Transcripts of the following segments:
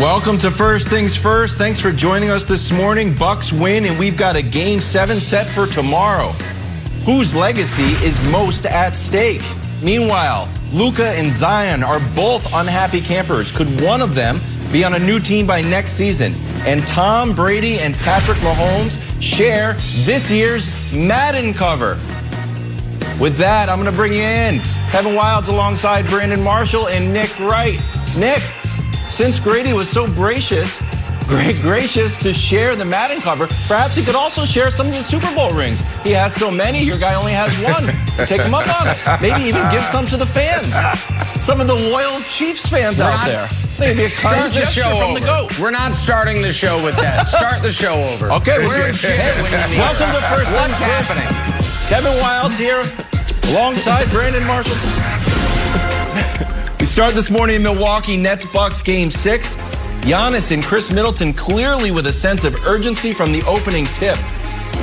Welcome to First Things First. Thanks for joining us this morning. Bucks win, and we've got a Game 7 set for tomorrow. Whose legacy is most at stake? Meanwhile, Luka and Zion are both unhappy campers. Could one of them be on a new team by next season? And Tom Brady and Patrick Mahomes share this year's Madden cover. With that, I'm going to bring you in. Kevin Wildes alongside Brandon Marshall and Nick Wright. Nick, since Grady was so gracious to share the Madden cover, perhaps he could also share some of his Super Bowl rings. He has so many, your guy only has one. Take him up on it. Maybe even give some to the fans. Some of the loyal Chiefs fans out there. Maybe a kind gesture from the GOAT. We're not starting the show with that. Start the show over. Okay, welcome to First Things happening? Kevin Wildes here, alongside Brandon Marshall. We start this morning in Milwaukee, Nets-Bucks Game 6. Giannis and Chris Middleton clearly with a sense of urgency from the opening tip.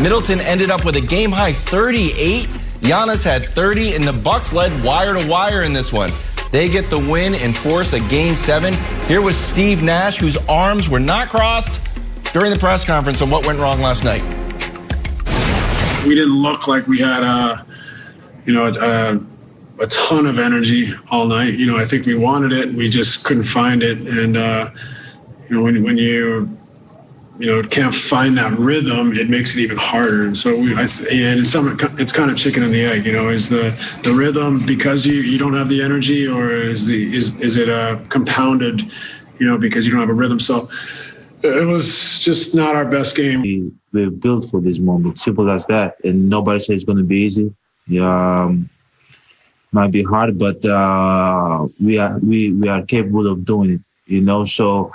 Middleton ended up with a game-high 38. Giannis had 30, and the Bucks led wire-to-wire in this one. They get the win and force a Game 7. Here was Steve Nash, whose arms were not crossed during the press conference on what went wrong last night. We didn't look like we had a ton of energy all night. I think we wanted it. We just couldn't find it. And, when you can't find that rhythm, it makes it even harder. And so it's kind of chicken and the egg, is the rhythm because you don't have the energy, or is it compounded, because you don't have a rhythm. So it was just not our best game. We're built for this moment, simple as that. And nobody says it's going to be easy. Might be hard, but we are capable of doing it, So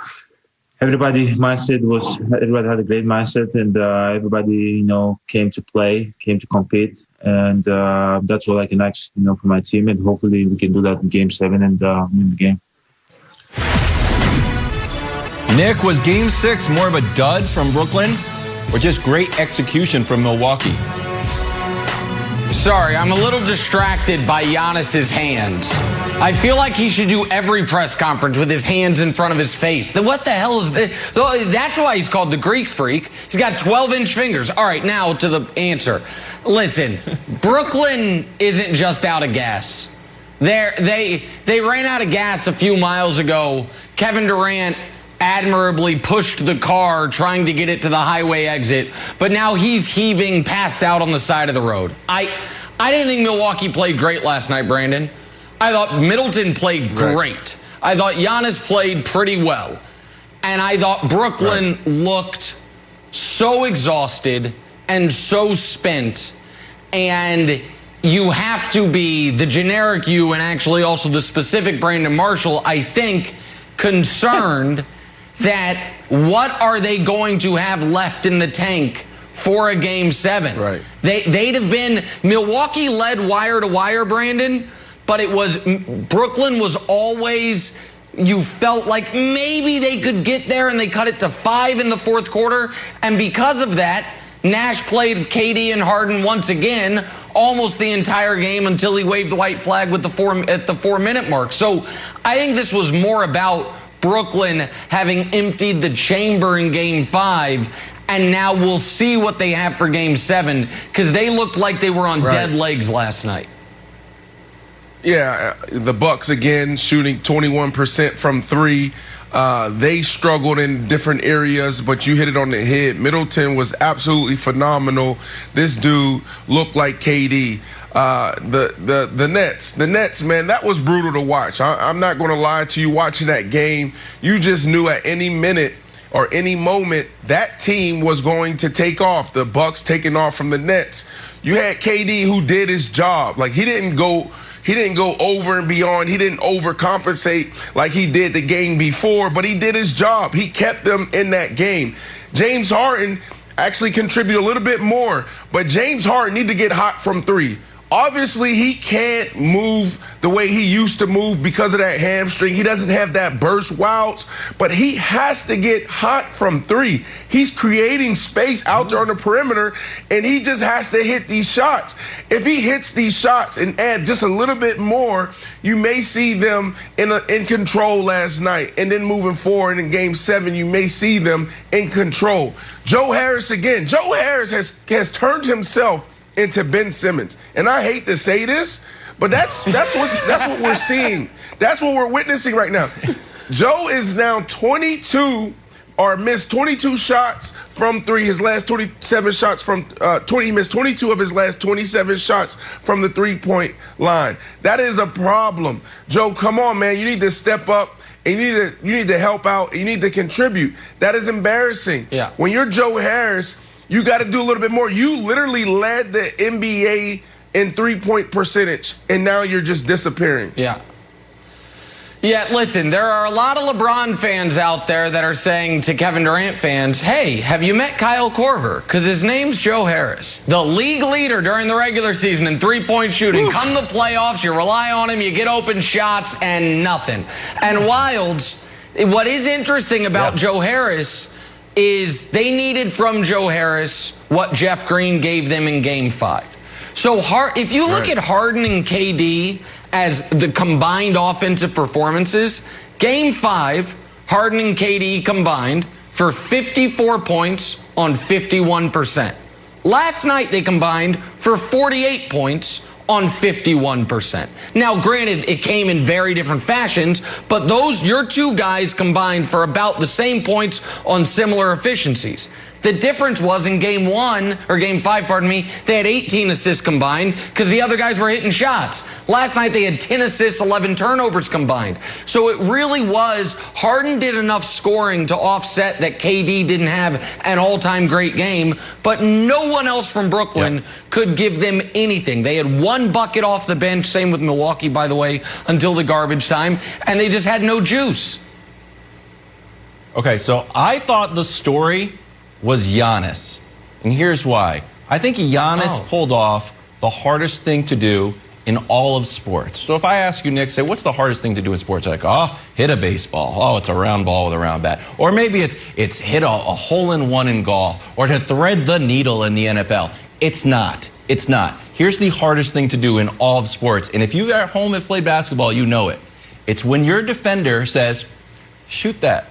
everybody had a great mindset, and everybody, came to play, came to compete. And that's all I can ask, for my team. And hopefully we can do that in Game 7 and win the game. Nick, was Game 6 more of a dud from Brooklyn or just great execution from Milwaukee? Sorry, I'm a little distracted by Giannis's hands. I feel like he should do every press conference with his hands in front of his face. What the hell is this? That's why he's called the Greek Freak. He's got 12-inch fingers. All right, now to the answer. Listen, Brooklyn isn't just out of gas. They ran out of gas a few miles ago. Kevin Durant admirably pushed the car trying to get it to the highway exit, but now he's heaving, passed out on the side of the road. I didn't think Milwaukee played great last night, Brandon. I thought Middleton played great. I thought Giannis played pretty well. And I thought Brooklyn looked so exhausted and so spent. And you have to be the generic you and actually also the specific Brandon Marshall, I think, concerned that what are they going to have left in the tank for a Game 7? Right. They'd have been, Milwaukee led wire to wire, Brandon, but it was, Brooklyn was always, you felt like maybe they could get there, and they cut it to 5 in the fourth quarter. And because of that, Nash played KD and Harden once again, almost the entire game until he waved the white flag with at the 4-minute mark. So I think this was more about Brooklyn having emptied the chamber in Game 5, and now we'll see what they have for Game 7, because they looked like they were on dead legs last night. Yeah, the Bucks again shooting 21% from 3. They struggled in different areas, but you hit it on the head. Middleton was absolutely phenomenal. This dude looked like KD. The Nets, man, that was brutal to watch. I'm not going to lie to you. Watching that game, you just knew at any minute or any moment that team was going to take off. The Bucks taking off from the Nets. You had KD who did his job. Like, he didn't go over and beyond. He didn't overcompensate like he did the game before, but he did his job. He kept them in that game. James Harden actually contributed a little bit more, but James Harden need to get hot from 3. Obviously, he can't move the way he used to move because of that hamstring. He doesn't have that burst wilds, but he has to get hot from three. He's creating space out there on the perimeter, and he just has to hit these shots. If he hits these shots and add just a little bit more, you may see them in control last night. And then moving forward in Game 7, you may see them in control. Joe Harris again. Joe Harris has turned himself into Ben Simmons. And I hate to say this, but that's what we're seeing. That's what we're witnessing right now. Joe is now 22 or missed 22 shots from three. His last 27 shots from he missed 22 of his last 27 shots from the three-point line. That is a problem. Joe, come on, man. You need to step up. And you need to help out. You need to contribute. That is embarrassing. Yeah. When you're Joe Harris, you got to do a little bit more. You literally led the NBA in three-point percentage, and now you're just disappearing. Yeah. Yeah, listen, there are a lot of LeBron fans out there that are saying to Kevin Durant fans, hey, have you met Kyle Korver? Because his name's Joe Harris, the league leader during the regular season in three-point shooting. Come the playoffs, you rely on him, you get open shots, and nothing. And Wilds, what is interesting about Joe Harris is they needed from Joe Harris what Jeff Green gave them in Game 5. So if you look at Harden and KD as the combined offensive performances, Game 5, Harden and KD combined for 54 points on 51%. Last night they combined for 48 points on 51%. Now, granted, it came in very different fashions, but your two guys combined for about the same points on similar efficiencies. The difference was in Game 5, they had 18 assists combined because the other guys were hitting shots. Last night they had 10 assists, 11 turnovers combined. So it really was, Harden did enough scoring to offset that KD didn't have an all-time great game, but no one else from Brooklyn could give them anything. They had one bucket off the bench, same with Milwaukee, by the way, until the garbage time, and they just had no juice. Okay, so I thought the story was Giannis. And here's why. I think Giannis pulled off the hardest thing to do in all of sports. So if I ask you, Nick, say, what's the hardest thing to do in sports? Like, hit a baseball. It's a round ball with a round bat. Or maybe it's hit a hole-in-one in golf. Or to thread the needle in the NFL. It's not. It's not. Here's the hardest thing to do in all of sports. And if you at home have played basketball, you know it. It's when your defender says, shoot that.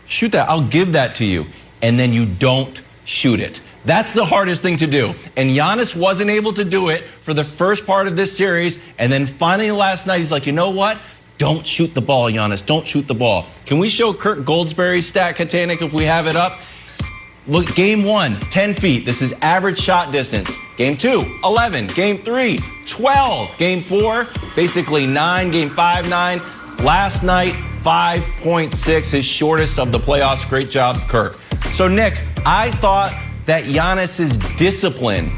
Shoot that. I'll give that to you. And then you don't shoot it. That's the hardest thing to do. And Giannis wasn't able to do it for the first part of this series. And then finally last night, he's like, you know what? Don't shoot the ball, Giannis. Don't shoot the ball. Can we show Kirk Goldsberry's stat, Katanic, if we have it up? Look, Game 1, 10 feet. This is average shot distance. Game 2, 11. Game 3, 12. Game 4, basically 9. Game 5, 9. Last night, 5.6, his shortest of the playoffs. Great job, Kirk. So, Nick, I thought that Giannis's discipline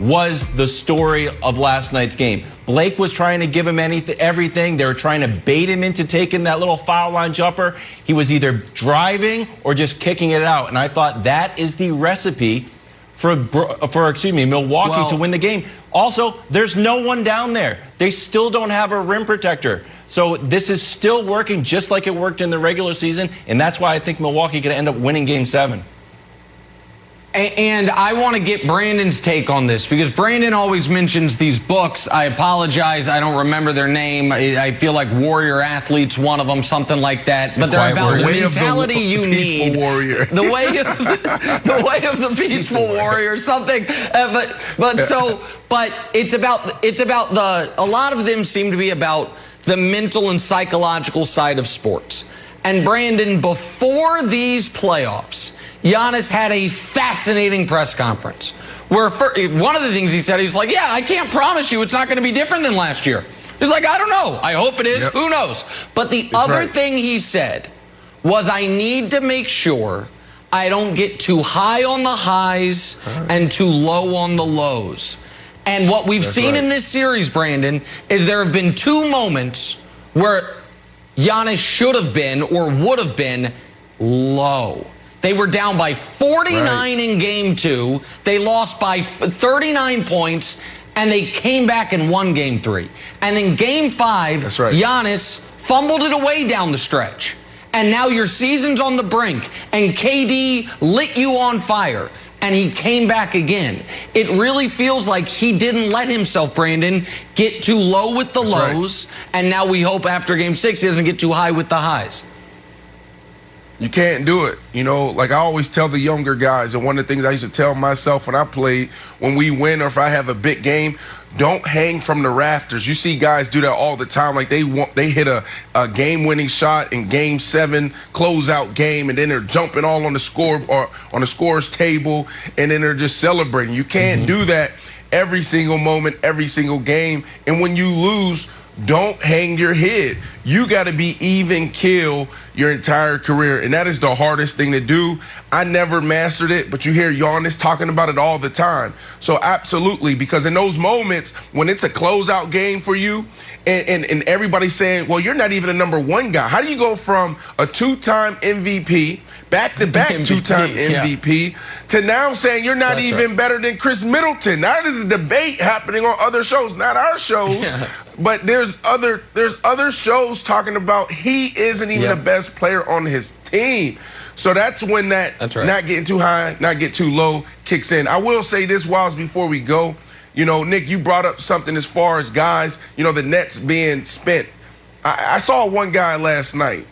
was the story of last night's game. Blake was trying to give him everything. They were trying to bait him into taking that little foul line jumper. He was either driving or just kicking it out. And I thought that is the recipe for Milwaukee to win the game. Also, there's no one down there. They still don't have a rim protector. So this is still working just like it worked in the regular season, and that's why I think Milwaukee could end up winning Game 7. And I want to get Brandon's take on this because Brandon always mentions these books. I apologize, I don't remember their name. I feel like Warrior Athletes, one of them, something like that. But they're about the mentality you need. Warrior. The way of the peaceful warrior, something. But it's about a lot of them seem to be about the mental and psychological side of sports. And Brandon, before these playoffs, Giannis had a fascinating press conference where one of the things he said, he's like, I can't promise you it's not going to be different than last year. He's like, I don't know. I hope it is. Yep. Who knows? But the other thing he said was, I need to make sure I don't get too high on the highs and too low on the lows. And what we've seen in this series, Brandon, is there have been two moments where Giannis should have been or would have been low. They were down by 49 in Game 2. They lost by 39 points. and they came back and won Game 3. And in Game 5, That's right. Giannis fumbled it away down the stretch. And now your season's on the brink, and KD lit you on fire, and he came back again. It really feels like he didn't let himself, Brandon, get too low with the lows, and now we hope after Game 6 he doesn't get too high with the highs. You can't do it. You know, like I always tell the younger guys, and one of the things I used to tell myself when I played, when we win or if I have a big game, don't hang from the rafters. You see guys do that all the time. Like they hit a game-winning shot in Game 7, closeout game, and then they're jumping all on the score or on the scorer's table, and then they're just celebrating. You can't do that every single moment, every single game. And when you lose, don't hang your head. You got to be even kill your entire career, and that is the hardest thing to do. I never mastered it, but you hear Giannis talking about it all the time. So absolutely, because in those moments when it's a closeout game for you, and everybody's saying, well, you're not even a number one guy. How do you go from a two-time MVP, back-to-back two-time MVP, to now saying you're not even better than Chris Middleton? Now there's a debate happening on other shows, not our shows. But there's other shows talking about he isn't even the best player on his team. So that's when not getting too high, not get too low kicks in. I will say this, Wiles, before we go. You know, Nick, you brought up something as far as guys, you know, the Nets being spent. I saw one guy last night,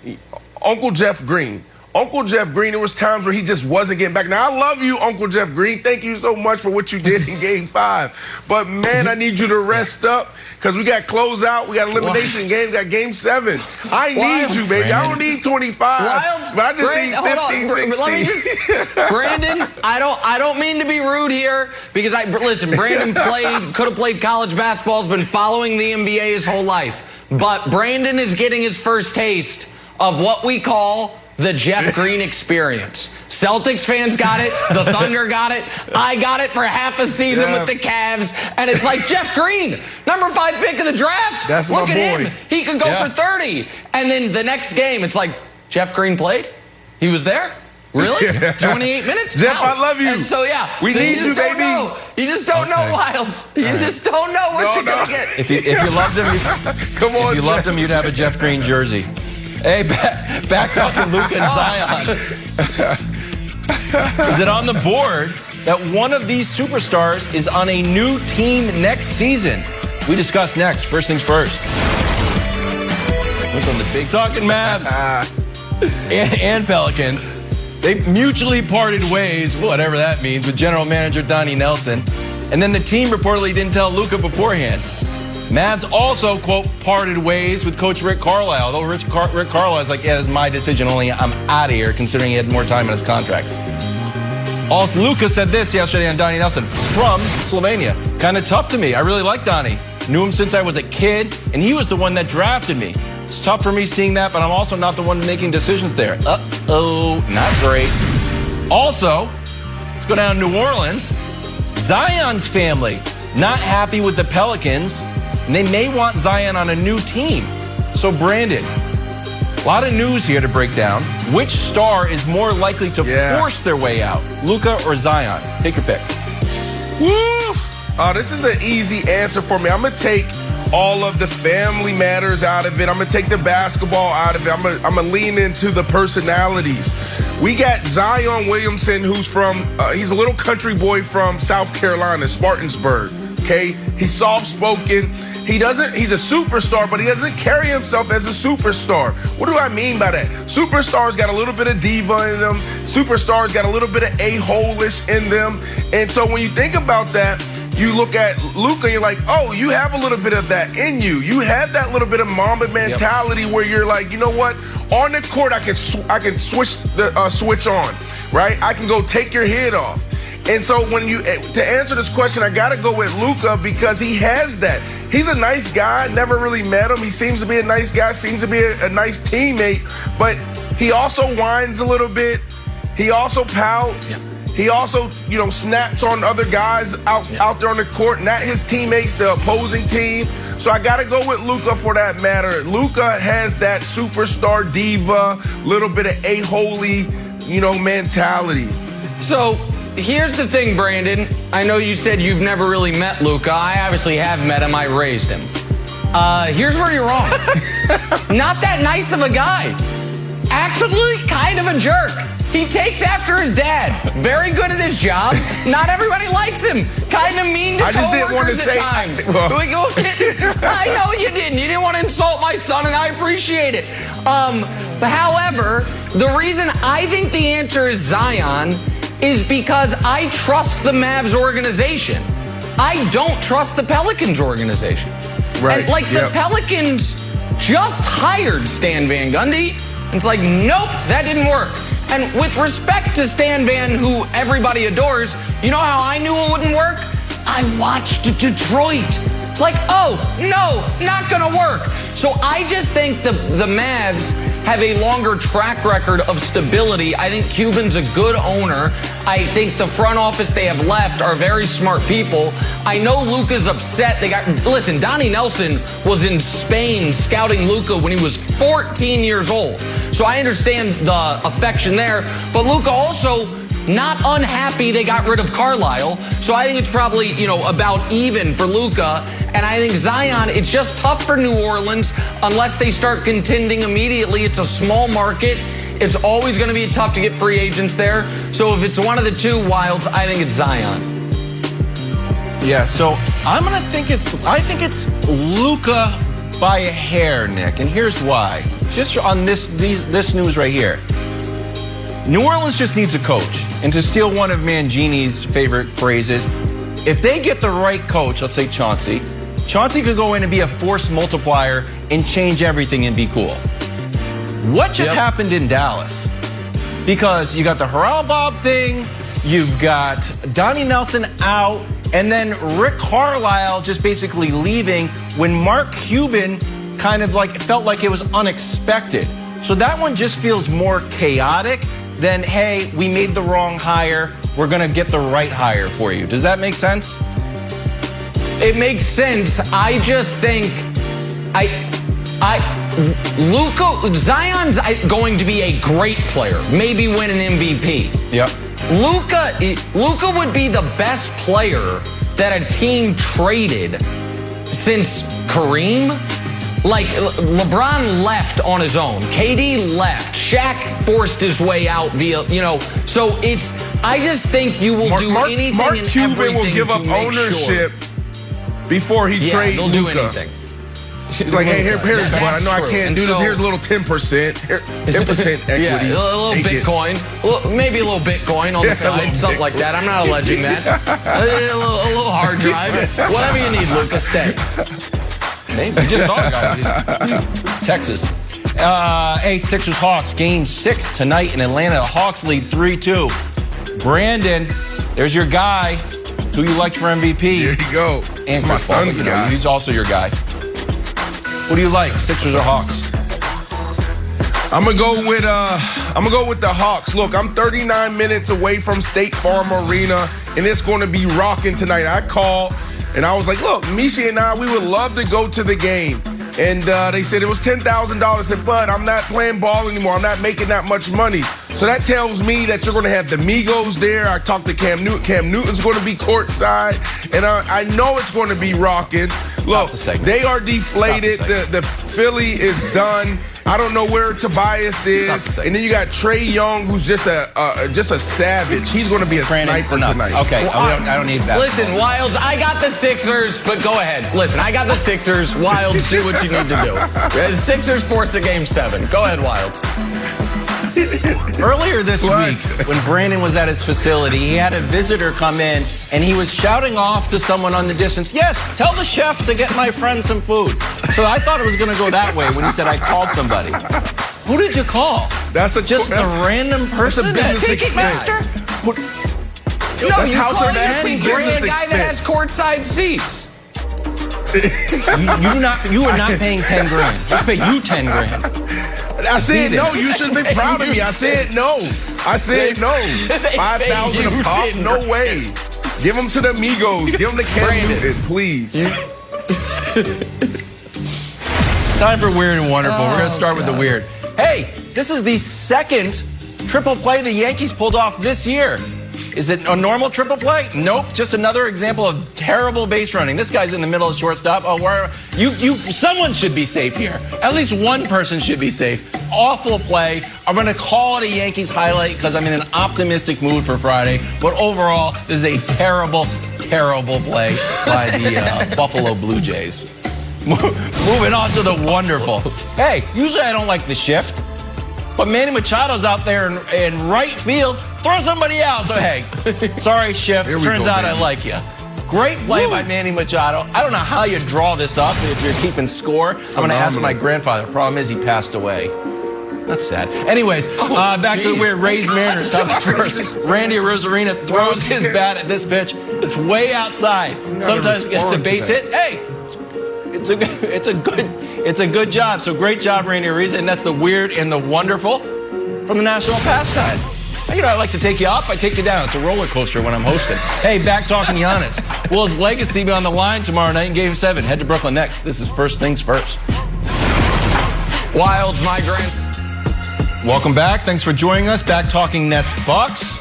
Uncle Jeff Green. Uncle Jeff Green, there was times where he just wasn't getting back. Now, I love you, Uncle Jeff Green. Thank you so much for what you did in Game 5. But, man, I need you to rest up because we got closeout, we got elimination game, we got Game 7. I need you, baby. I don't need 25, but I just need 15, 16. Let me just, Brandon, I don't mean to be rude here because, listen, Brandon could have played college basketball, has been following the NBA his whole life. But Brandon is getting his first taste of what we call the Jeff Green experience. Celtics fans got it. The Thunder got it. I got it for half a season with the Cavs. And it's like, Jeff Green, number 5 pick of the draft. That's Look my at boy. him. He can go for 30. And then the next game, it's like, Jeff Green played? He was there? Really? 28 minutes? Jeff, Wow. I love you. And so, we need you, baby. You just don't know, Wiles. You just don't know what you're going to get. If you loved him, Come on, if you loved him, you'd have a Jeff Green jersey. Hey, back talking Luka and Zion. Is it on the board that one of these superstars is on a new team next season? We discuss next. First things first. Look on the big talking Mavs and Pelicans. They mutually parted ways, whatever that means, with general manager Donnie Nelson. And then the team reportedly didn't tell Luka beforehand. Mavs also, quote, parted ways with Coach Rick Carlisle. Although Rick Carlisle is like, yeah, it's my decision only. I'm out of here, considering he had more time in his contract. Also, Luka said this yesterday on Donnie Nelson from Slovenia. Kind of tough to me. I really like Donnie. Knew him since I was a kid, and he was the one that drafted me. It's tough for me seeing that, but I'm also not the one making decisions there. Uh-oh, not great. Also, let's go down to New Orleans. Zion's family not happy with the Pelicans, and they may want Zion on a new team. So, Brandon, a lot of news here to break down. Which star is more likely to force their way out, Luka or Zion? Take your pick. Woo! This is an easy answer for me. I'm going to take all of the family matters out of it. I'm going to take the basketball out of it. I'm going to lean into the personalities. We got Zion Williamson, who's from, he's a little country boy from South Carolina, Spartansburg. Okay? He's soft-spoken. He's a superstar, but he doesn't carry himself as a superstar. What do I mean by that? Superstars got a little bit of diva in them. Superstars got a little bit of a-hole-ish in them. And so when you think about that, you look at Luka and you're like, oh, you have a little bit of that in you. You have that little bit of Mamba mentality where you're like, you know what? On the court, I can switch the switch on, right? I can go take your head off. And so to answer this question, I got to go with Luka because he has that. He's a nice guy. Never really met him. He seems to be a nice guy, seems to be a nice teammate, but he also whines a little bit. He also pouts. He also, snaps on other guys out there on the court, not his teammates, the opposing team. So I got to go with Luka for that matter. Luka has that superstar diva, little bit of a-holy, mentality. So here's the thing, Brandon. I know you said you've never really met Luka. I obviously have met him. I raised him. Here's where you're wrong. Not that nice of a guy. Actually, kind of a jerk. He takes after his dad. Very good at his job. Not everybody likes him. Kind of mean to coworkers at times. I know you didn't. You didn't want to insult my son, and I appreciate it. But however, the reason I think the answer is Zion is because I trust the Mavs organization. I don't trust the Pelicans organization. Right. And the Pelicans just hired Stan Van Gundy. And it's like, nope, that didn't work. And with respect to Stan Van, who everybody adores, you know how I knew it wouldn't work? I watched Detroit. It's like, oh, no, not gonna work. So I just think the Mavs have a longer track record of stability. I think Cuban's a good owner. I think the front office they have left are very smart people. I know Luka's upset. Listen, Donnie Nelson was in Spain scouting Luka when he was 14 years old. So I understand the affection there. But Luka also not unhappy they got rid of Carlisle. So I think it's probably, about even for Luka. And I think Zion, it's just tough for New Orleans unless they start contending immediately. It's a small market. It's always going to be tough to get free agents there. So if it's one of the two Wilds, I think it's Zion. Yeah, so I think it's Luka by a hair, Nick, and here's why. Just on this news right here. New Orleans just needs a coach. And to steal one of Mangini's favorite phrases, if they get the right coach, let's say Chauncey could go in and be a force multiplier and change everything and be cool. What just happened in Dallas? Because you got the Harrell thing, you've got Donnie Nelson out, and then Rick Carlisle just basically leaving when Mark Cuban kind of felt like it was unexpected. So that one just feels more chaotic than, hey, we made the wrong hire, we're going to get the right hire for you. Does that make sense? It makes sense. I just think Zion's going to be a great player, maybe win an MVP. Yep. Luka would be the best player that a team traded since Kareem. LeBron left on his own. KD left. Shaq forced his way out via, So I just think you will do anything Mark and Cuban everything will give up ownership before he trades Luka. They'll do anything. He's like, hey, here's what I know I can't do this. Here's a little 10%, 10% equity. Yeah, a little Bitcoin, maybe a little Bitcoin on the side, something like that. I'm not alleging that. A little hard drive, whatever you need, Luka, stay. Hey, we just saw a guy. Texas. Hey, Sixers Hawks game 6 tonight in Atlanta. The Hawks lead 3-2. Brandon, there's your guy. Who you liked for MVP? There you go. And my son's guy. He's also your guy. What do you like, Sixers or Hawks? I'm gonna go with the Hawks. Look, I'm 39 minutes away from State Farm Arena, and it's going to be rocking tonight. I called, and I was like, look, Mishi and I, we would love to go to the game. And they said it was $10,000. I said, but I'm not playing ball anymore. I'm not making that much money. So that tells me that you're going to have the Migos there. I talked to Cam Newton. Cam Newton's going to be courtside. And I know it's going to be rocking. Look, they are deflated. The Philly is done. I don't know where Tobias is. And then you got Trae Young, who's just a savage. He's going to be a sniper tonight. Okay, I don't need that. Listen, Wilds, I got the Sixers, but go ahead. Listen, I got the Sixers. Wilds, do what you need to do. The Sixers force a game 7. Go ahead, Wilds. Earlier this week, when Brandon was at his facility, he had a visitor come in, and he was shouting off to someone on the distance, yes, tell the chef to get my friend some food. So I thought it was going to go that way when he said, I called somebody. Who did you call? That's a random person? That's a business Ticketmaster? No, you call a 10 grand guy that has courtside seats. You are not paying 10 grand. Just pay you 10 grand. I said no. You should be proud of me. I said no. I said no. 5,000 a pop? No way. Give them to the Migos. Give them to Cam Newton, please. Time for Weird and Wonderful. We're going to start with the weird. Hey, this is the second triple play the Yankees pulled off this year. Is it a normal triple play? Nope. Just another example of terrible base running. This guy's in the middle of shortstop. Oh, someone should be safe here. At least one person should be safe. Awful play. I'm going to call it a Yankees highlight because I'm in an optimistic mood for Friday. But overall, this is a terrible, terrible play by the Buffalo Blue Jays. Moving on to the wonderful. Hey, usually I don't like the shift, but Manny Machado's out there in right field. Throw somebody out. So, hey, sorry, shift. Turns out I like you. Great play by Manny Machado. I don't know how you draw this up if you're keeping score. I'm going to ask my grandfather. Problem is he passed away. That's sad. Anyways, back to the weird Rays Mariners. Top first. Randy Rosarina throws his bat at this pitch. It's way outside. Sometimes gets a base hit. Hey, it's a good job. So great job, Randy Rosarina. And that's the weird and the wonderful from the national pastime. I like to take you up, I take you down. It's a roller coaster when I'm hosting. Hey, back talking Giannis. Will his legacy be on the line tomorrow night in Game 7? Head to Brooklyn next. This is First Things First. Wilds migrant. Welcome back. Thanks for joining us. Back talking Nets Bucks.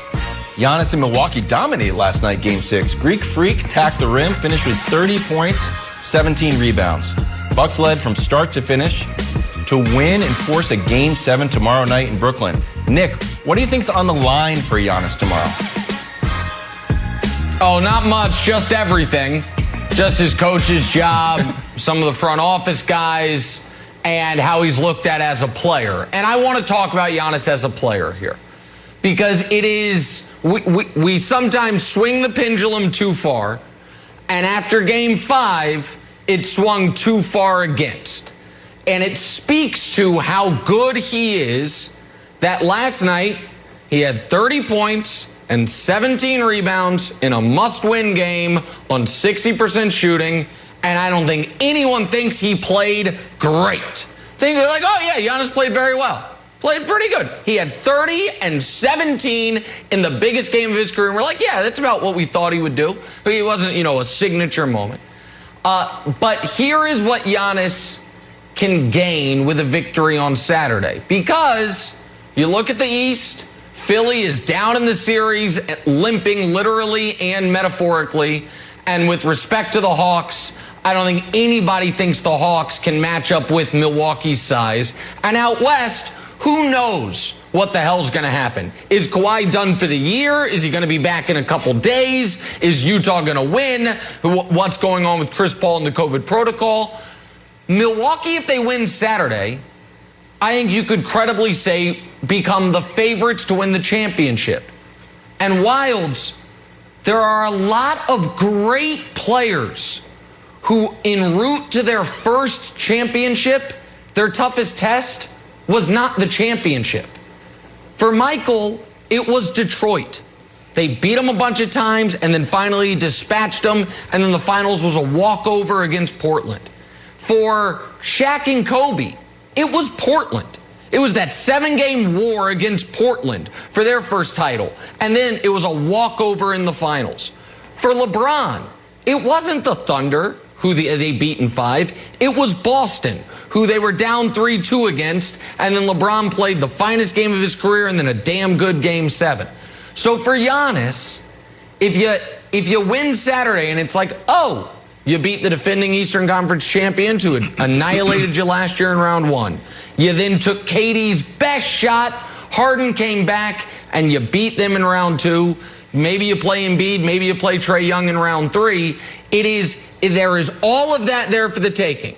Giannis and Milwaukee dominated last night, Game 6. Greek Freak tacked the rim, finished with 30 points, 17 rebounds. Bucks led from start to finish to win and force a Game 7 tomorrow night in Brooklyn. Nick, what do you think's on the line for Giannis tomorrow? Oh, not much, just everything. Just his coach's job, some of the front office guys, and how he's looked at as a player. And I want to talk about Giannis as a player here. Because it is, we sometimes swing the pendulum too far, and after Game 5, it swung too far against. And it speaks to how good he is that last night he had 30 points and 17 rebounds in a must-win game on 60% shooting, and I don't think anyone thinks he played great. They're like, oh yeah, Giannis played very well. Played pretty good. He had 30 and 17 in the biggest game of his career. And we're like, yeah, that's about what we thought he would do. But he wasn't, a signature moment. But here is what Giannis can gain with a victory on Saturday. Because you look at the East, Philly is down in the series, limping literally and metaphorically. And with respect to the Hawks, I don't think anybody thinks the Hawks can match up with Milwaukee's size. And out west, who knows what the hell's going to happen? Is Kawhi done for the year? Is he going to be back in a couple days? Is Utah going to win? What's going on with Chris Paul and the COVID protocol? Milwaukee, if they win Saturday, I think you could credibly say become the favorites to win the championship. And Wilds, there are a lot of great players who, en route to their first championship, their toughest test was not the championship. For Michael, it was Detroit. They beat him a bunch of times and then finally dispatched them, and then the finals was a walkover against Portland. For Shaq and Kobe, it was Portland. It was that 7-game war against Portland for their first title, and then it was a walkover in the finals. For LeBron, it wasn't the Thunder, who they beat in 5. It was Boston, who they were down 3-2 against, and then LeBron played the finest game of his career and then a damn good Game 7. So for Giannis, if you win Saturday and it's like, oh, you beat the defending Eastern Conference champions who had annihilated you last year in round 1. You then took KD's best shot. Harden came back and you beat them in round 2. Maybe you play Embiid, maybe you play Trae Young in round 3. There is all of that there for the taking.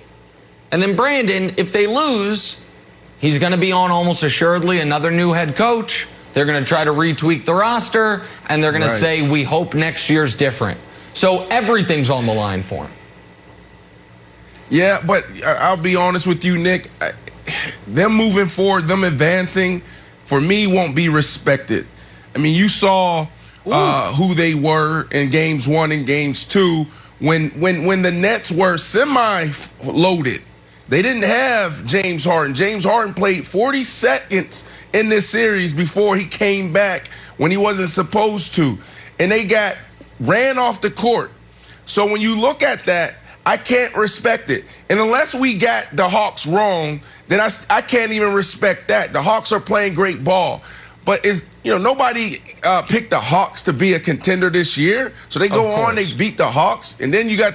And then Brandon, if they lose, he's going to be on almost assuredly another new head coach. They're going to try to retweak the roster, and they're going to say, we hope next year's different. So everything's on the line for him. Yeah, but I'll be honest with you, Nick. Them moving forward, them advancing, for me, won't be respected. I mean, you saw who they were in Games 1 and Games 2 when the Nets were semi-loaded. They didn't have James Harden. James Harden played 40 seconds in this series before he came back when he wasn't supposed to. And they got ran off the court. So when you look at that, I can't respect it. And unless we got the Hawks wrong, then I can't even respect that. The Hawks are playing great ball. But nobody picked the Hawks to be a contender this year. So they go on, they beat the Hawks, and then you got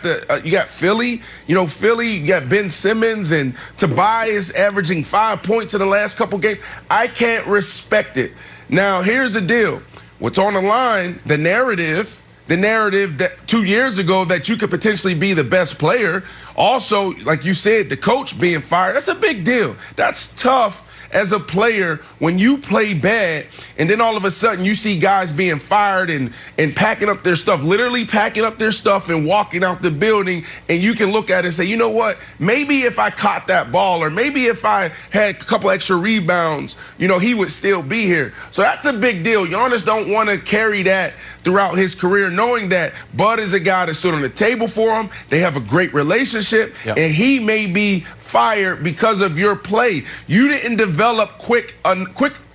Philly. Philly, you got Ben Simmons and Tobias averaging 5 points in the last couple games. I can't respect it. Now, here's the deal. What's on the line, the narrative that 2 years ago that you could potentially be the best player. Also, like you said, the coach being fired, that's a big deal. That's tough as a player when you play bad and then all of a sudden you see guys being fired and packing up their stuff, literally packing up their stuff and walking out the building, and you can look at it and say, you know what, maybe if I caught that ball or maybe if I had a couple extra rebounds, he would still be here. So that's a big deal. Giannis don't want to carry that throughout his career, knowing that Bud is a guy that stood on the table for him. They have a great relationship, and he may be fired because of your play. You didn't develop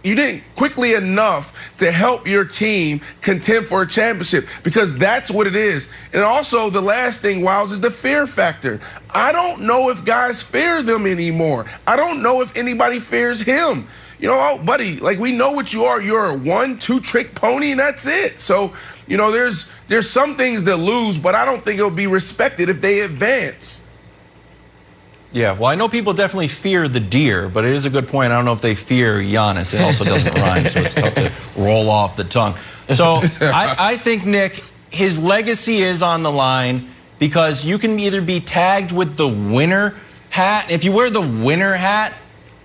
you didn't quickly enough to help your team contend for a championship, because that's what it is. And also the last thing, Wiles, is the fear factor. I don't know if guys fear them anymore. I don't know if anybody fears him. Buddy, like, we know what you are. You're a 1-2 trick pony, and that's it. So, there's some things that lose, but I don't think it'll be respected if they advance. Yeah, well, I know people definitely fear the deer, but it is a good point. I don't know if they fear Giannis. It also doesn't rhyme, so it's tough to roll off the tongue. So I think, Nick, his legacy is on the line because you can either be tagged with the winner hat. If you wear the winner hat,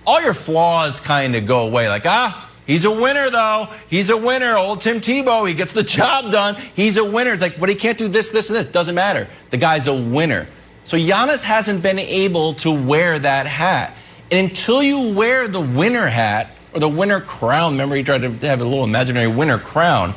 all your flaws kind of go away. Like, he's a winner, though. He's a winner. Old Tim Tebow, he gets the job done. He's a winner. It's like, but he can't do this, this, and this. Doesn't matter. The guy's a winner. So Giannis hasn't been able to wear that hat. And until you wear the winner hat or the winner crown, remember he tried to have a little imaginary winner crown,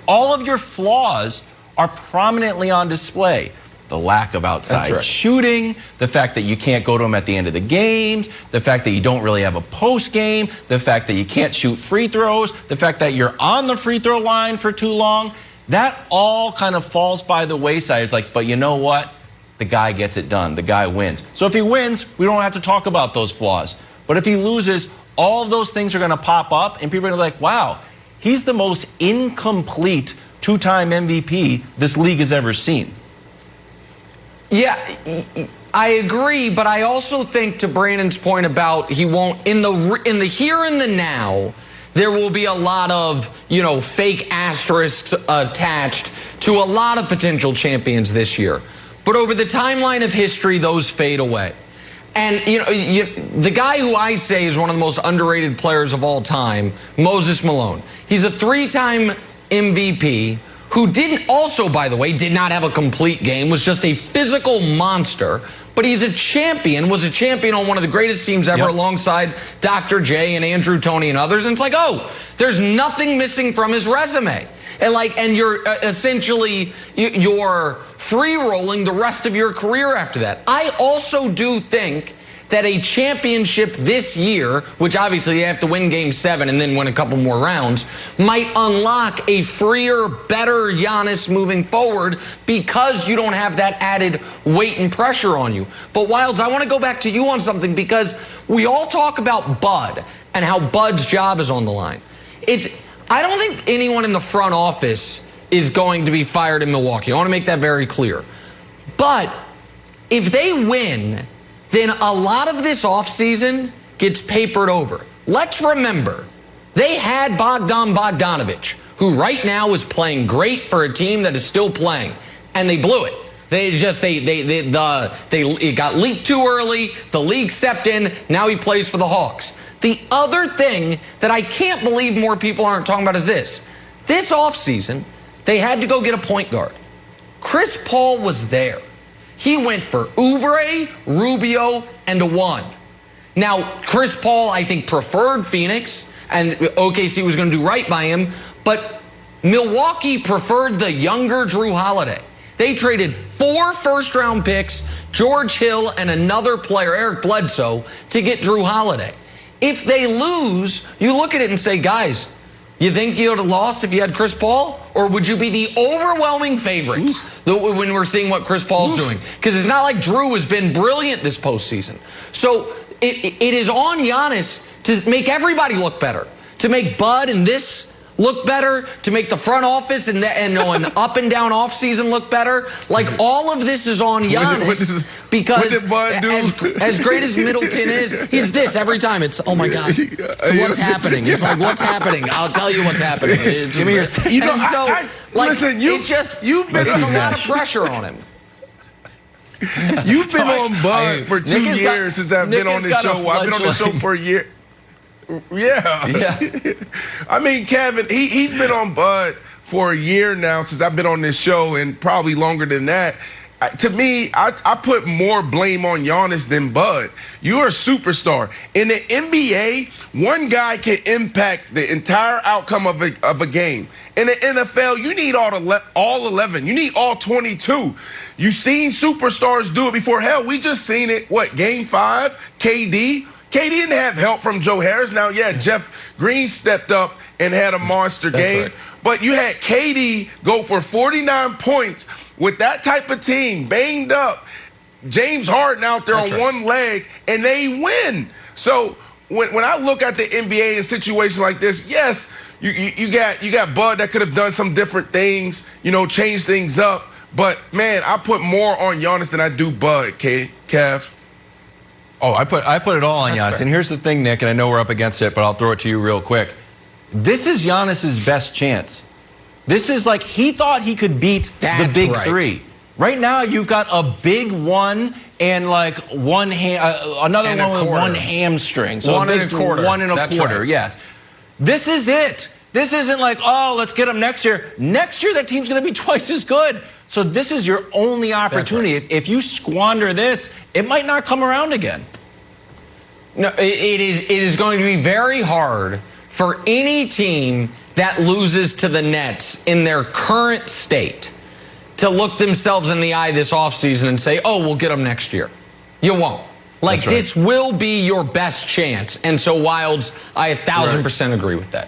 all of your flaws are prominently on display. The lack of outside shooting, the fact that you can't go to him at the end of the games, the fact that you don't really have a post game, the fact that you can't shoot free throws, the fact that you're on the free throw line for too long, that all kind of falls by the wayside. It's like, but you know what? The guy gets it done. The guy wins. So if he wins, we don't have to talk about those flaws. But if he loses, all of those things are going to pop up, and people are going to be like, wow, he's the most incomplete two-time MVP this league has ever seen. Yeah, I agree, but I also think, to Brandon's point about he won't, in the here and the now, there will be a lot of, fake asterisks attached to a lot of potential champions this year. But over the timeline of history, those fade away. And, the guy who I say is one of the most underrated players of all time, Moses Malone. He's a 3-time MVP who by the way, did not have a complete game, was just a physical monster. But he's was a champion on one of the greatest teams ever, alongside Dr. J and Andrew Toney and others. And it's like, there's nothing missing from his resume. And you're essentially, you're free-rolling the rest of your career after that. I also do think that a championship this year, which obviously you have to win Game 7 and then win a couple more rounds, might unlock a freer, better Giannis moving forward because you don't have that added weight and pressure on you. But Wilds, I want to go back to you on something, because we all talk about Bud and how Bud's job is on the line. I don't think anyone in the front office is going to be fired in Milwaukee. I want to make that very clear. But if they win, then a lot of this offseason gets papered over. Let's remember, they had Bogdan Bogdanović, who right now is playing great for a team that is still playing, and they blew it. It got leaked too early. The league stepped in. Now he plays for the Hawks. The other thing that I can't believe more people aren't talking about is this. This offseason, they had to go get a point guard. Chris Paul was there. He went for Oubre, Rubio, and DeJuan. Now, Chris Paul, I think, preferred Phoenix, and OKC was going to do right by him, but Milwaukee preferred the younger Drew Holiday. They traded 4 first-round picks, George Hill, and another player, Eric Bledsoe, to get Drew Holiday. If they lose, you look at it and say, guys, you think you would have lost if you had Chris Paul? Or would you be the overwhelming favorites when we're seeing what Chris Paul's doing? Because it's not like Drew has been brilliant this postseason. So it is on Giannis to make everybody look better. to make Bud and this look better, to make the front office and an up and down off season look better. Like, all of this is on Giannis because what did Bud do? As great as Middleton is, he's this every time. It's, oh my God. So what's happening? It's like, what's happening? I'll tell you what's happening. Give me your. You know, listen, you've been a lot of pressure on him. You've been on Bud for 2 years since I've been on this show. I've been on the show for a year. Yeah. I mean, Kevin, he's been on Bud for a year now since I've been on this show, and probably longer than that. To me, I put more blame on Giannis than Bud. You're a superstar. In the NBA, one guy can impact the entire outcome of a game. In the NFL, you need all 11. You need all 22. You've seen superstars do it before. Hell, we just seen it, Game 5, KD? KD didn't have help from Joe Harris. Now, yeah, Jeff Green stepped up and had a monster game. Right. But you had KD go for 49 points with that type of team, banged up, James Harden out there on one leg, and they win. So when I look at the NBA in situations like this, yes, you got Bud that could have done some different things, changed things up. But, man, I put more on Giannis than I do Bud, Kev. Oh, I put it all on Giannis. And here's the thing, Nick, and I know we're up against it, but I'll throw it to you real quick. This is Giannis's best chance. This is like he thought he could beat the big three. Right now, you've got a big one and like another one with one hamstring. So one and a quarter. One and a quarter, yes. This is it. This isn't like, oh, let's get him next year. Next year, that team's going to be twice as good. So this is your only opportunity. Right. If you squander this, it might not come around again. No, it is going to be very hard for any team that loses to the Nets in their current state to look themselves in the eye this offseason and say, oh, we'll get them next year. You won't. Like, this will be your best chance. And so, Wilds, I 1,000% agree with that.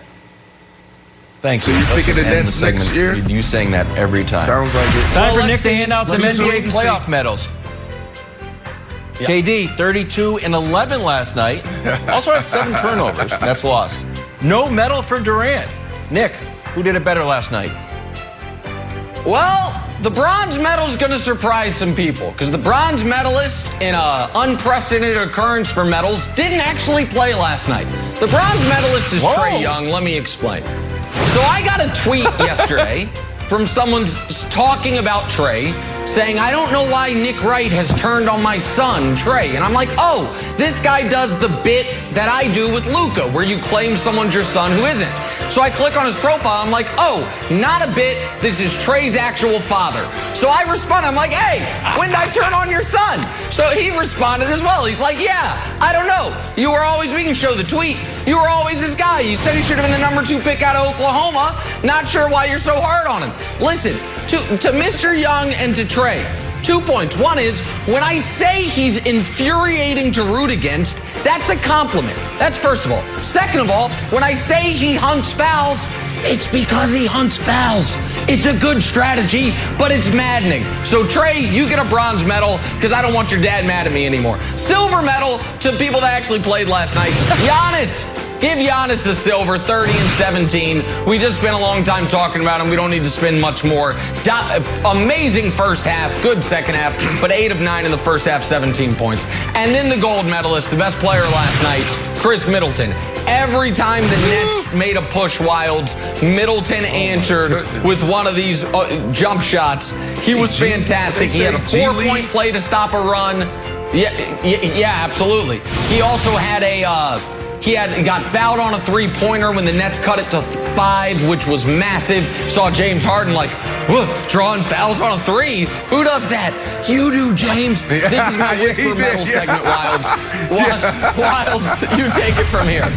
Thank you. So you're picking the Nets next year? You saying that every time. Sounds like it. Time for Nick to hand out some NBA playoff medals. Yep. KD, 32 and 11 last night. Also had 7 turnovers. That's a loss. No medal for Durant. Nick, who did it better last night? Well, the bronze medal is going to surprise some people because the bronze medalist in an unprecedented occurrence for medals didn't actually play last night. The bronze medalist is Trae Young. Let me explain. So I got a tweet yesterday from someone talking about Trae, saying, I don't know why Nick Wright has turned on my son, Trae. And I'm like, oh, this guy does the bit that I do with Luka, where you claim someone's your son who isn't. So I click on his profile. I'm like, oh, not a bit. This is Trae's actual father. So I respond. I'm like, hey, when did I turn on your son? So he responded as well. He's like, yeah, I don't know. We can show the tweet. You were always this guy. You said he should have been the number 2 pick out of Oklahoma. Not sure why you're so hard on him. Listen, to Mr. Young and to Trae, 2 points. One is, when I say he's infuriating to root against, that's a compliment. That's first of all. Second of all, when I say he hunts fouls, it's because he hunts fouls. It's a good strategy, but it's maddening. So, Trae, you get a bronze medal because I don't want your dad mad at me anymore. Silver medal to people that actually played last night. Giannis. Give Giannis the silver, 30 and 17. We just spent a long time talking about him. We don't need to spend much more. Amazing first half, good second half, but 8 of 9 in the first half, 17 points. And then the gold medalist, the best player last night, Chris Middleton. Every time the Nets made a push, Wilds, Middleton answered with one of these jump shots. He was fantastic. He had a 4-point play to stop a run. Yeah, absolutely. He also had got fouled on a 3-pointer when the Nets cut it to 5, which was massive. Saw James Harden drawing fouls on a 3. Who does that? You do, James. This is my Whisper Medal segment, Wilds. Wilds, you take it from here.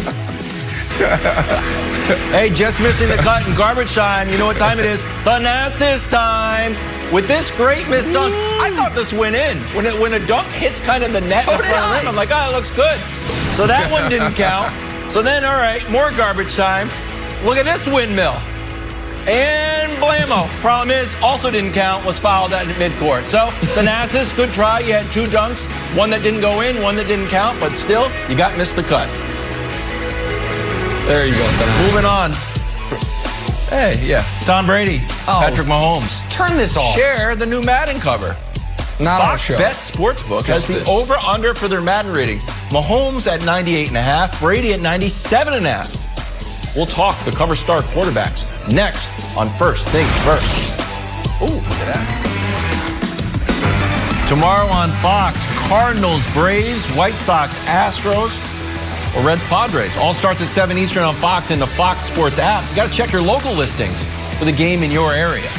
Hey, just missing the cut in garbage time. You know what time it is? Thanasis time. With this great missed dunk, I thought this went in. When a dunk hits kind of the net in front of the rim, I'm like, oh, it looks good. So that one didn't count. So then, all right, more garbage time. Look at this windmill. And blammo. Problem is, also didn't count, was fouled at midcourt. So, Thanasis, good try. You had 2 dunks. One that didn't go in, one that didn't count. But still, you got missed the cut. There you go. Moving on. Hey, yeah. Tom Brady, Patrick Mahomes. Turn this off. Share the new Madden cover. Not on Fox show. Bet Sportsbook has the over-under for their Madden ratings. Mahomes at 98.5, Brady at 97.5. We'll talk the cover star quarterbacks next on First Things First. Ooh, look at that. Tomorrow on Fox, Cardinals, Braves, White Sox, Astros, or Reds, Padres. All starts at 7 Eastern on Fox in the Fox Sports app. You got to check your local listings for the game in your area.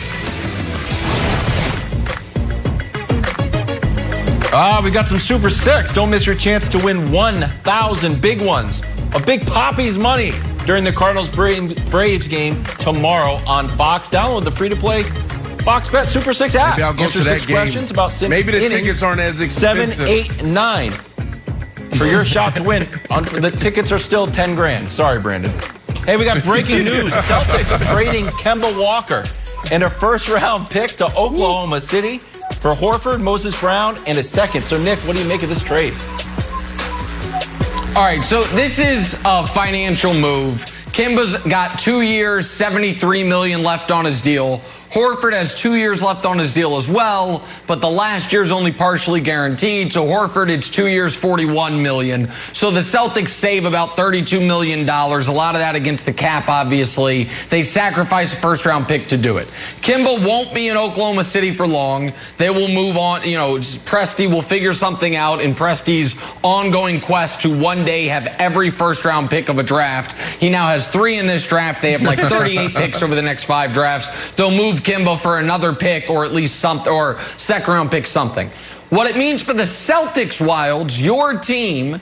We got some Super 6. Don't miss your chance to win 1,000 big ones of Big Papi's money during the Cardinals-Braves game tomorrow on Fox. Download the free-to-play Fox Bet Super 6 app. Maybe I'll go Answer to that 6 game. questions about Maybe the innings, tickets aren't as expensive. 7, 8, 9 for your shot to win. The tickets are still 10 grand. Sorry, Brandon. Hey, we got breaking news. Celtics trading Kemba Walker and a first-round pick to Oklahoma City for Horford, Moses Brown, and a second. So, Nick, what do you make of this trade? All right, so this is a financial move. Kemba's got 2 years, $73 million left on his deal. Horford has 2 years left on his deal as well, but the last year's only partially guaranteed. So Horford, it's 2 years, $41 million. So the Celtics save about $32 million. A lot of that against the cap, obviously. They sacrifice a first-round pick to do it. Kemba won't be in Oklahoma City for long. They will move on. You know, Presti will figure something out in Presti's ongoing quest to one day have every first-round pick of a draft. He now has 3 in this draft. They have like 38 picks over the next 5 drafts. They'll move Kemba for another pick or at least something, or second-round pick something. What it means for the Celtics, Wilds, your team,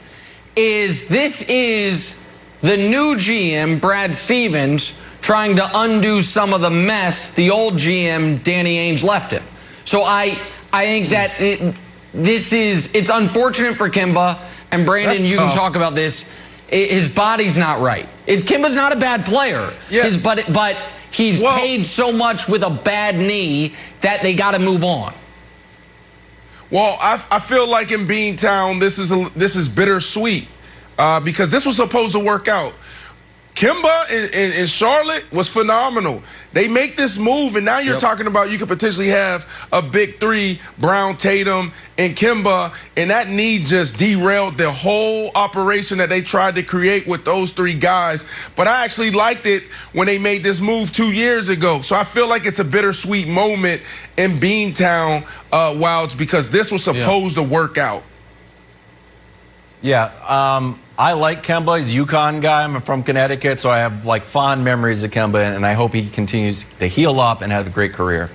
is this is the new GM, Brad Stevens, trying to undo some of the mess the old GM, Danny Ainge, left him. So I think that it's unfortunate for Kemba, and Brandon, That's you tough. can talk about this. His body's not right. Kimba's not a bad player. Yeah. But he's paid so much with a bad knee that they got to move on. Well, I feel like in Beantown, this is bittersweet because this was supposed to work out. Kemba in Charlotte was phenomenal. They make this move, and now you're talking about you could potentially have a big 3, Brown, Tatum, and Kemba, and that knee just derailed the whole operation that they tried to create with those 3 guys. But I actually liked it when they made this move 2 years ago. So I feel like it's a bittersweet moment in Beantown, Wilds, because this was supposed to work out. Yeah, I like Kemba. He's a UConn guy. I'm from Connecticut, so I have like fond memories of Kemba, and I hope he continues to heal up and have a great career.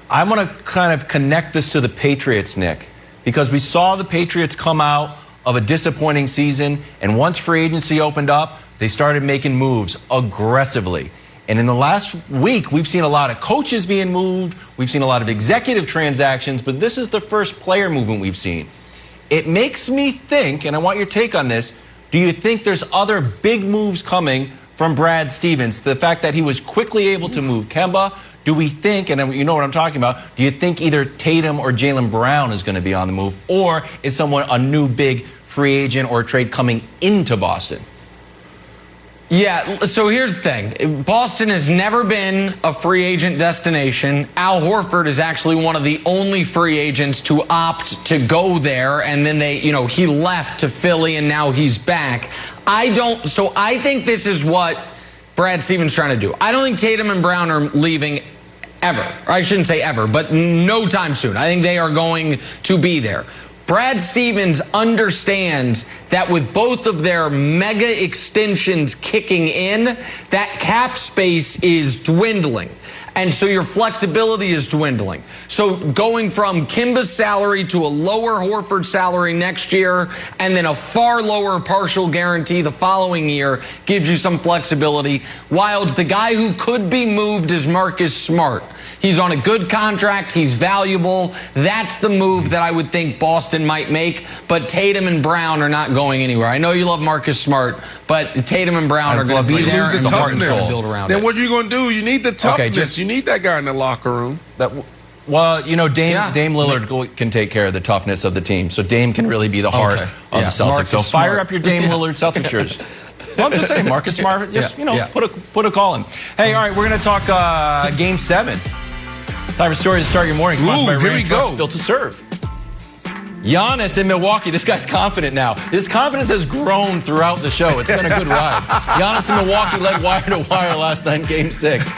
I want to kind of connect this to the Patriots, Nick, because we saw the Patriots come out of a disappointing season, and once free agency opened up, they started making moves aggressively. And in the last week, we've seen a lot of coaches being moved. We've seen a lot of executive transactions, but this is the first player movement we've seen. It makes me think, and I want your take on this, do you think there's other big moves coming from Brad Stevens? The fact that he was quickly able to move Kemba, do we think, and you know what I'm talking about, do you think either Tatum or Jaylen Brown is going to be on the move, or is someone a new big free agent or trade coming into Boston? Yeah, so here's the thing. Boston has never been a free agent destination. Al Horford is actually one of the only free agents to opt to go there, and then he left to Philly, and now he's back. So I think this is what Brad Stevens trying to do. I don't think Tatum and Brown are leaving ever. I shouldn't say ever, but no time soon. I think they are going to be there. Brad Stevens understands that with both of their mega extensions kicking in, that cap space is dwindling. And so your flexibility is dwindling. So going from Kemba's salary to a lower Horford salary next year and then a far lower partial guarantee the following year gives you some flexibility. Wilds, the guy who could be moved is Marcus Smart. He's on a good contract. He's valuable. That's the move that I would think Boston might make. But Tatum and Brown are not going anywhere. I know you love Marcus Smart, but Tatum and Brown are going to be there, and the heart and soul build around it. Then what are you going to do? You need the toughness. You need that guy in the locker room. Dame Lillard can take care of the toughness of the team. So Dame can really be the heart of the Celtics. Marcus so fire Smart. up your Dame Lillard Celtics jersey. Well, I'm just saying, Marcus Smart, just, put a call in. Hey, all right, we're going to talk Game 7. Time for stories to start your morning. Sponsored by here we Ram Trucks, go. built to serve. Giannis in Milwaukee. This guy's confident now. His confidence has grown throughout the show. It's been a good ride. Giannis in Milwaukee led wire to wire last night in Game 6.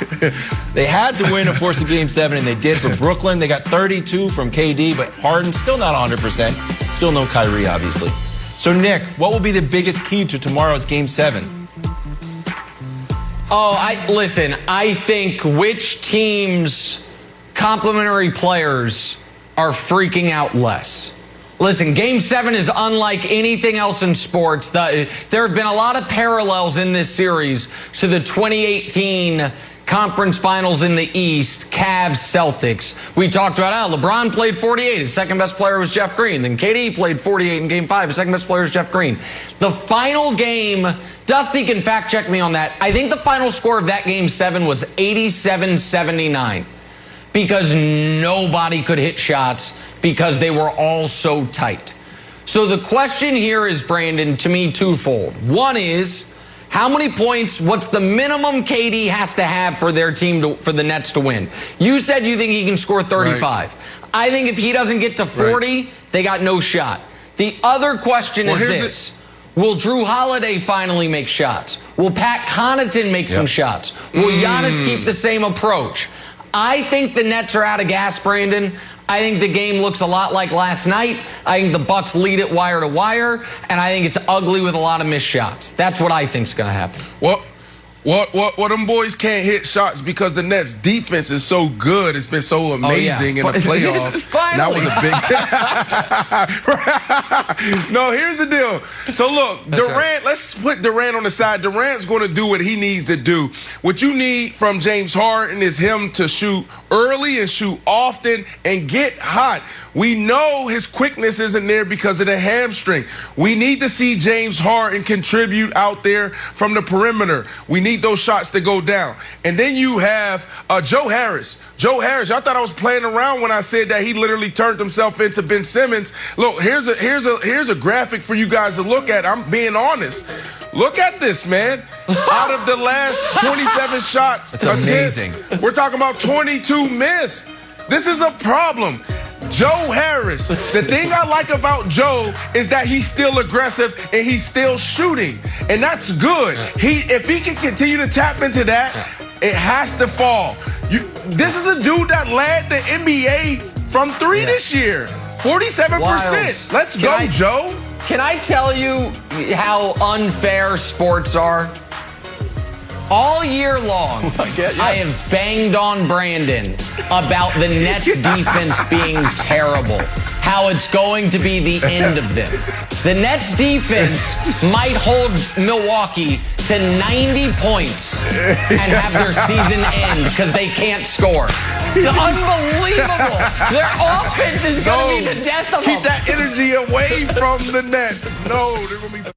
They had to win, of course, in Game 7, and they did for Brooklyn. They got 32 from KD, but Harden still not 100%. Still no Kyrie, obviously. So, Nick, what will be the biggest key to tomorrow's Game 7? Listen, I think which team's complementary players are freaking out less. Listen, Game 7 is unlike anything else in sports. There have been a lot of parallels in this series to the 2018 conference finals in the East, Cavs, Celtics. We talked about how LeBron played 48. His second best player was Jeff Green. Then KD played 48 in Game 5. His second best player was Jeff Green. The final game, Dusty can fact check me on that. I think the final score of that Game 7 was 87-79 because nobody could hit shots because they were all so tight. So the question here is, Brandon, to me, twofold. One is, how many points, what's the minimum KD has to have for their team, for the Nets to win? You said you think he can score 35. Right. I think if he doesn't get to 40, they got no shot. The other question is this. Will Drew Holiday finally make shots? Will Pat Connaughton make some shots? Will Giannis keep the same approach? I think the Nets are out of gas, Brandon. I think the game looks a lot like last night. I think the Bucks lead it wire to wire, and I think it's ugly with a lot of missed shots. That's what I think's going to happen. Well, them boys can't hit shots because the Nets' defense is so good. It's been so amazing in the playoffs. That was a big. No, here's the deal. So look, Durant. Let's put Durant on the side. Durant's going to do what he needs to do. What you need from James Harden is him to shoot early and shoot often and get hot. We know his quickness isn't there because of the hamstring. We need to see James Harden contribute out there from the perimeter. We need those shots to go down. And then you have Joe Harris. Joe Harris, I thought I was playing around when I said that he literally turned himself into Ben Simmons. Look, here's a graphic for you guys to look at. I'm being honest. Look at this, man. Out of the last 27 shots, that's amazing. We're talking about 22 missed. This is a problem. Joe Harris, the thing I like about Joe is that he's still aggressive and he's still shooting. And that's good. If he can continue to tap into that, it has to fall. This is a dude that led the NBA from 3 this year. 47%. Wild. Let's go, Joe. Can I tell you how unfair sports are? All year long, I have banged on Brandon about the Nets defense being terrible, how it's going to be the end of them. The Nets defense might hold Milwaukee to 90 points and have their season end because they can't score. It's unbelievable. Their offense is going to be the death of them. Keep that energy away from the Nets. No, they're going to be...